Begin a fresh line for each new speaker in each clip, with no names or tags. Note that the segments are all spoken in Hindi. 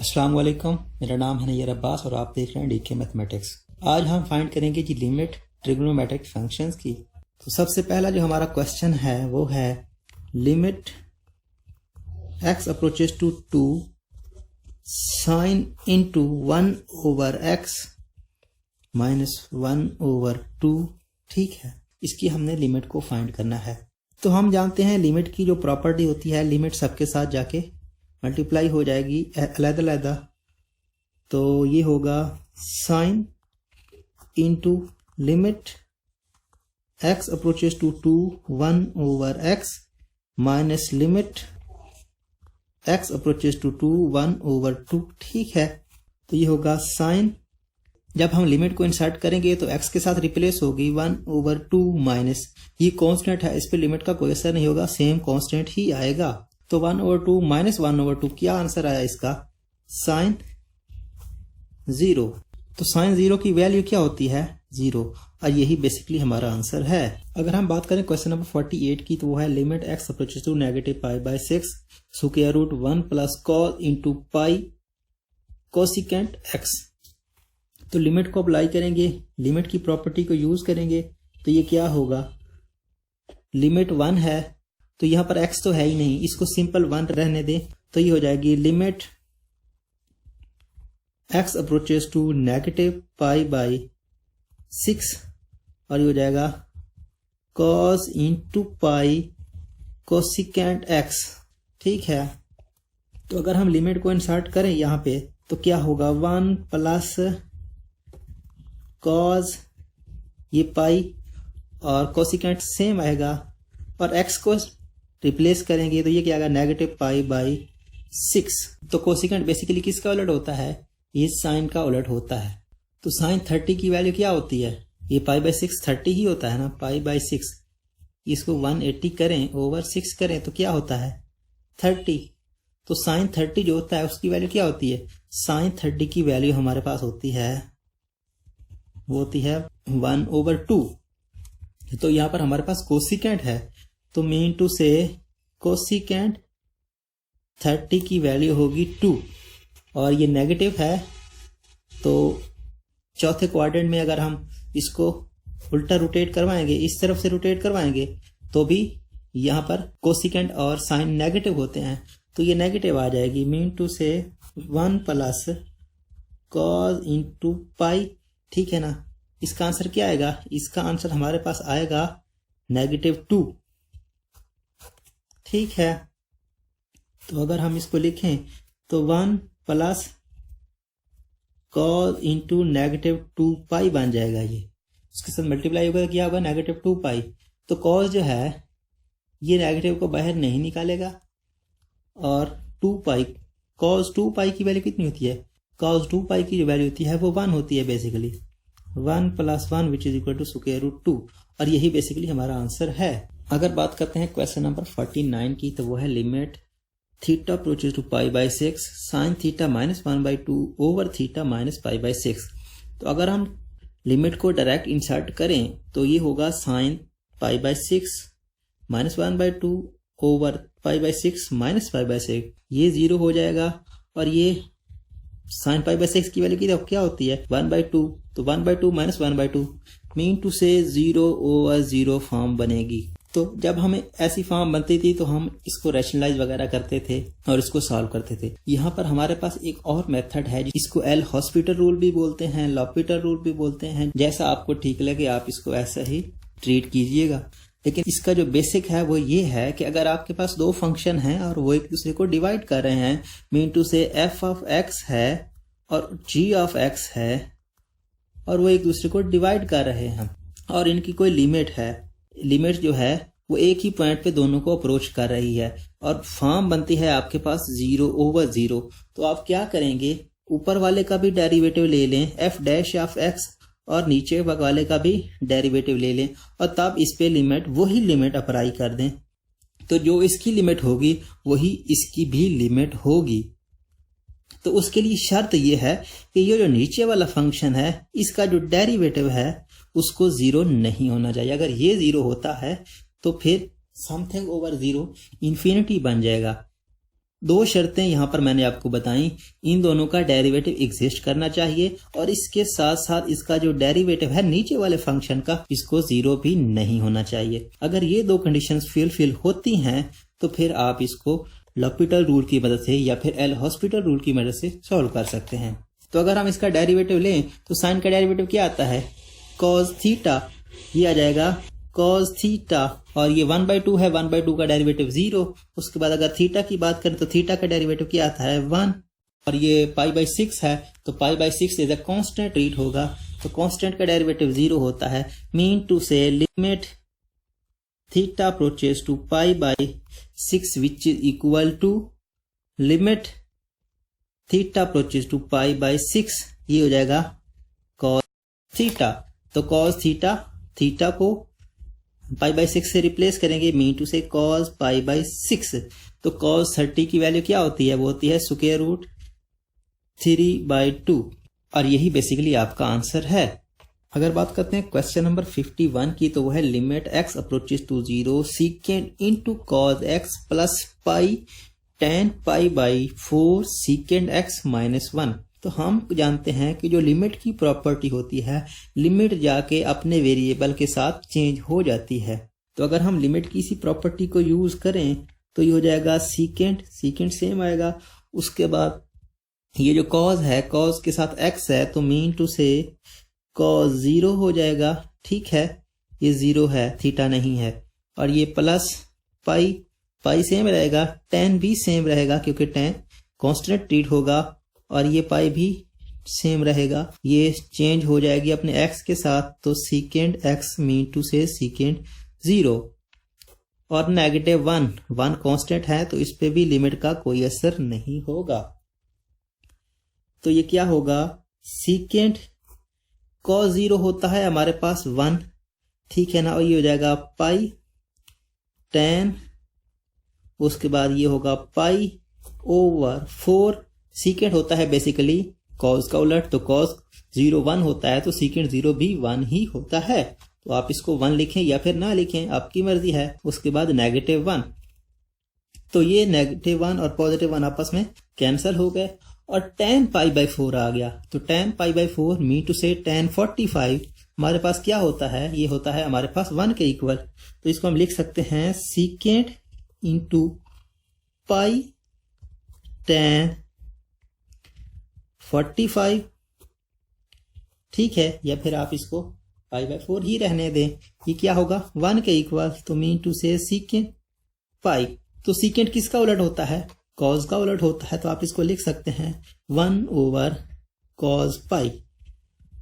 अस्सलाम वालेकुम, मेरा नाम है नैयर अब्बास और आप देख रहे हैं डीके मैथमेटिक्स। आज हम फाइंड करेंगे जी लिमिट ट्रिग्नोमेट्रिक फंक्शंस की। तो सबसे पहला जो हमारा क्वेश्चन है वो है limit x approaches to 2 sine into 1 over x minus 1 over 2। ठीक है, इसकी हमने लिमिट को फाइंड करना है। तो हम जानते हैं लिमिट की जो प्रॉपर्टी होती है, लिमिट सबके साथ जाके मल्टीप्लाई हो जाएगी अलग-अलग। तो ये होगा sine into limit x approaches to 2 1 over x minus limit x approaches to 2 1 over 2। ठीक है, तो ये होगा साइन, जब हम लिमिट को इंसर्ट करेंगे तो x के साथ रिप्लेस होगी 1 ओवर 2 माइनस, ये कांस्टेंट है, इस पे लिमिट का कोई असर नहीं होगा, सेम कांस्टेंट ही आएगा। तो 1 ओवर 2 माइनस 1 ओवर 2, क्या आंसर आया इसका? साइन 0। तो साइन 0 की वैल्यू क्या होती है? 0, और यही बेसिकली हमारा आंसर है। अगर हम बात करें क्वेश्चन नंबर 48 की, तो वो है limit x approaches to negative pi by 6 square root 1 plus cos into pi cosecant x। तो लिमिट को अप्लाई करेंगे, लिमिट की प्रॉपर्टी को यूज करेंगे, तो ये क्या होगा? लिमिट 1 है तो यहां पर x तो है ही नहीं, इसको सिंपल 1 रहने दें, तो ये हो जाएगी limit x approaches to negative pi by 6 और ये हो जाएगा cos into pi cosecant x। ठीक है, तो अगर हम लिमिट को इंसर्ट करें यहां पे तो क्या होगा? 1 प्लस cos ये पाई और कोसिकेंट सेम आएगा, और x को रिप्लेस करेंगे तो ये क्या आएगा? Negative pi by 6। तो कोसिकेंट बेसिकली किसका उलट होता है? ये साइन का उलट होता है। तो साइन 30 की वैल्यू क्या होती है? ये पाई बाई 6 30 ही होता है ना, पाई बाई 6। इसको 180 करें ओवर 6 करें तो क्या होता है? 30। तो साइन 30 जो होता है उसकी वैल्यू क्या होती है? साइन 30 की वैल्यू हमारे पास होती है, वो होती है 1 ओवर 2। तो यहां पर हमारे पास कोसिकेंट है, तो मीन टू से कोसिकेंट 30 की वैल्यू होगी 2, और ये नेगेटिव है, तो चौथे क्वाड्रेंट में अगर हम इसको उल्टा रोटेट करवाएंगे, इस तरफ से रोटेट करवाएंगे, तो भी यहां पर कोसिकेंट और साइन नेगेटिव होते हैं, तो ये नेगेटिव आ जाएगी। मीन टू से 1 प्लस कॉस इंटू पाई। ठीक है ना, इसका आंसर क्या आएगा? इसका आंसर हमारे पास आएगा -2। ठीक है, तो अगर हम इसको लिखें तो 1 प्लस कॉस इंटू -2 पाई बन जाएगा। ये उसके साथ मल्टीप्लाई होगा, क्या होगा? -2 पाई। तो कॉस जो है ये नेगेटिव को बाहर नहीं निकालेगा, और 2 पाई, कॉस 2 पाई की वैल्यू कितनी होती है? कॉस 2 पाई की जो वैल्यू होती है वो 1 होती है basically. 1 plus 1 which is equal to square root 2, और यही बेसिकली हमारा आंसर है। अगर बात करते हैं क्वेश्चन नंबर 49 की, तो वो है limit theta approaches to pi by 6 sine theta minus 1 by 2 over theta minus pi by 6। तो अगर हम लिमिट को डायरेक्ट इंसर्ट करें तो ये होगा sine pi by 6 minus 1 by 2 over pi by 6 minus pi by 6, ये 0 हो जाएगा, और ये साइन पाई बाई 6 की वैल्यू क्या होती है? 1 बाई 2, तो 1 by 2 minus 1 by 2, mean to से 0 ओवर 0 फॉर्म बनेगी। तो जब हमें ऐसी फॉर्म बनती थी तो हम इसको रैशनलाइज वगैरह करते थे और इसको सॉल्व करते थे। यहाँ पर हमारे पास एक और मेथड है जिसको एल हॉस्पिटल रूल भी बोलते हैं, लॉपिटल रूल भी बोलते हैं। जैसा आपको ठीक लगे आप इसको ऐसा ही ट्रीट कीजिएगा, लेकिन इसका जो बेसिक है वो ये है कि अगर आपके पास दो फंक्शन हैं और वो एक दूसरे को डिवाइड कर रहे हैं, मीन टू से एफ ऑफ एक्स है और जी ऑफ एक्स है, और वो एक दूसरे को डिवाइड कर रहे हैं, और इनकी कोई लिमिट है, लिमिट जो है वो एक ही पॉइंट पे दोनों को अप्रोच कर रही है, और फॉर्म बनती है आपके पास 0 ओवर 0। तो आप क्या करेंगे? ऊपर वाले का भी डेरिवेटिव ले लें एफ डैश ऑफ एक्स, और नीचे वाले का भी डेरिवेटिव ले लें, और तब इस पे लिमिट वही लिमिट अप्लाई कर दें। तो जो इसकी लिमिट होगी वही इसकी भी लिमिट होगी। तो उसके लिए शर्त यह है कि ये जो नीचे वाला फंक्शन है इसका जो डेरिवेटिव है उसको 0 नहीं होना चाहिए। अगर ये 0 होता है तो फिर समथिंग ओवर 0 इन्फिनिटी बन जाएगा। दो शर्तें यहाँ पर मैंने आपको बताई, इन दोनों का डेरिवेटिव एग्जिस्ट करना चाहिए और इसके साथ साथ इसका जो डेरिवेटिव है नीचे वाले फंक्शन का, इसको जीरो भी नहीं होना चाहिए। अगर ये दो कंडीशंस फुलफिल होती हैं तो फिर आप इसको l'Hopital रूल की मदद से या फिर एल हॉस्पिटल रूल की मदद से सॉल्व कर सकते हैं। तो अगर हम इसका डेरिवेटिव लें तो साइन का डेरिवेटिव क्या आता है, cos थीटा, ये आ जाएगा cos थीटा, और ये 1/2 है, 1/2 का डेरिवेटिव 0। उसके बाद अगर थीटा की बात करें तो थीटा का डेरिवेटिव क्या आता है 1, और ये π/6 है तो π/6 एज अ कांस्टेंट रीड होगा, तो कांस्टेंट का डेरिवेटिव 0 होता है। मीन टू से limit theta approaches to π/6 which is equal to limit theta approaches to π/6, ये हो जाएगा cos थीटा। तो cos थीटा, थीटा को π/6 से रिप्लेस करेंगे, मीन टू से cos π/6। तो cos 30 की वैल्यू क्या होती है, वो होती है स्क्वायर रूट 3/2, और यही बेसिकली आपका आंसर है। अगर बात करते हैं क्वेश्चन नंबर 51 की, तो वो है limit x approaches to 0 secant into cos x plus pi tan π/4 secant x -1। तो हम जानते हैं कि जो लिमिट की प्रॉपर्टी होती है, लिमिट जाके अपने वेरिएबल के साथ चेंज हो जाती है। तो अगर हम लिमिट की इसी प्रॉपर्टी को यूज करें तो ये हो जाएगा सीकेंड, सीकेंड सेम आएगा। उसके बाद ये जो कॉज है, कॉज के साथ x है तो मीन टू से कॉज 0 हो जाएगा, ठीक है, ये 0 है, थीटा नहीं है। और ये प्लस पाई, पाई सेम रहेगा, tan भी सेम रहेगा क्योंकि tan कांस्टेंट ट्रीट होगा, और ये पाई भी सेम रहेगा, ये चेंज हो जाएगी अपने x के साथ, तो सीकेंड x मीन टू से सीकेंड 0। और -1, 1 कांस्टेंट है तो इस पे भी लिमिट का कोई असर नहीं होगा। तो ये क्या होगा, सीकेंड cos 0 होता है हमारे पास 1, ठीक है ना, और ये हो जाएगा पाई tan, उसके बाद ये होगा पाई ओवर 4। सीकेंड होता है बेसिकली cos का उलट, तो cos 0 1 होता है तो सीकेंड 0 भी 1 ही होता है। तो आप इसको 1 लिखें या फिर ना लिखें, आपकी मर्जी है। उसके बाद -1, तो ये -1 और +1 आपस में कैंसिल हो गए और tan π/4 आ गया। तो tan π/4 मीन टू से tan 45 हमारे पास क्या होता है, ये होता है हमारे पास 1 के इक्वल। तो इसको हम लिख सकते हैं सीकेंड इंटू पाई tan 45, ठीक है, या फिर आप इसको π/4 ही रहने दें। ये क्या होगा 1 के इक्वल, तो मीन टू से सीकेंड पाई। तो सीकेंड किसका उलट होता है, कॉज का उलट होता है, तो आप इसको लिख सकते हैं 1 ओवर कॉज पाई।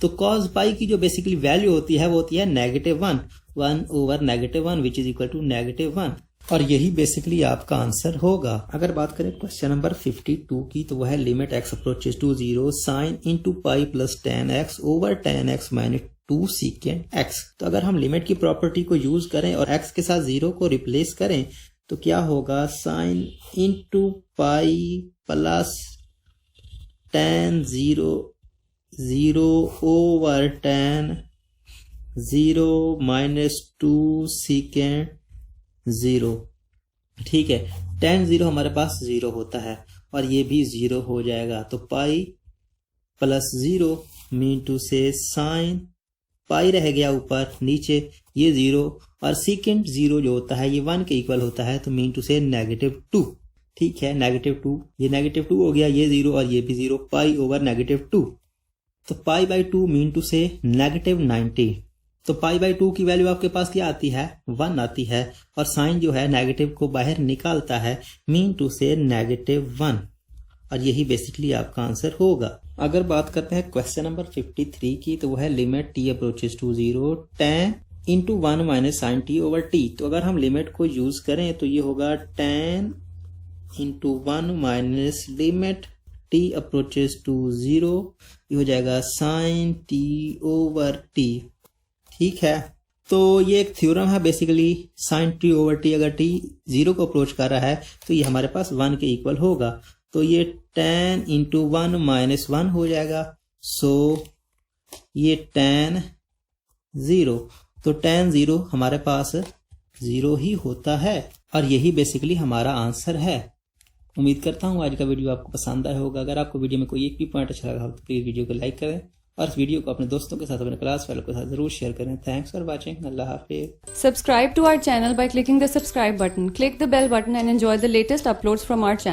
तो कॉज पाई की जो बेसिकली वैल्यू होती है वो होती है -1, 1 over -1 which is equal to -1, और यही बेसिकली आपका आंसर होगा। अगर बात करें क्वेश्चन नंबर 52 की, तो वह है limit x approaches to 0 sine into pi plus tan x over tan x -2 secant x। तो अगर हम लिमिट की प्रॉपर्टी को यूज करें और x के साथ 0 को रिप्लेस करें तो क्या होगा, sine into pi plus tan 0 over tan 0 -2 सीकेंड 0, ठीक है। tan 0 हमारे पास 0 होता है और ये भी 0 हो जाएगा, तो पाई प्लस 0 मीन टू से साइन पाई रह गया ऊपर, नीचे ये 0, और सीकेंड 0 जो होता है ये 1 के इक्वल होता है, तो मीन टू से -2, ठीक है, -2, ये -2 हो गया, ये 0 और ये भी 0, पाई ओवर -2। तो π/2 मीन टू से -90। तो π/2 की वैल्यू आपके पास क्या आती है, 1 आती है, और साइन जो है नेगेटिव को बाहर निकालता है, मीन टू से -1, और यही बेसिकली आपका आंसर होगा। अगर बात करते हैं क्वेश्चन नंबर 53 की, तो वो है limit t approaches to 0 tan into 1 minus sine t over t। तो अगर हम लिमिट को यूज करें तो ये होगा tan into 1 minus limit t approaches to 0, ये हो जाएगा साइन t ओवर t, ठीक है। तो ये एक थ्योरम है basically, sine t over t अगर t 0 को अप्रोच कर रहा है तो ये हमारे पास 1 के इक्वल होगा, तो ये tan इंटू 1 माइनस 1 हो जाएगा, सो ये tan 0, तो tan 0 हमारे पास 0 ही होता है, और यही बेसिकली हमारा आंसर है। उम्मीद करता हूँ आज का वीडियो आपको पसंद आया होगा। अगर आपको वीडियो में कोई एक भी पॉइंट अच्छा लगा हो तो प्लीज़ वीडियो को लाइक करें और इस वीडियो को अपने दोस्तों के साथ, अपने क्लास वालों के साथ ज़रूर शेयर करें। Thanks for watching. अल्लाह हाफिज़।
Subscribe to our channel by clicking the subscribe button. Click the bell button and enjoy the latest uploads from our channel.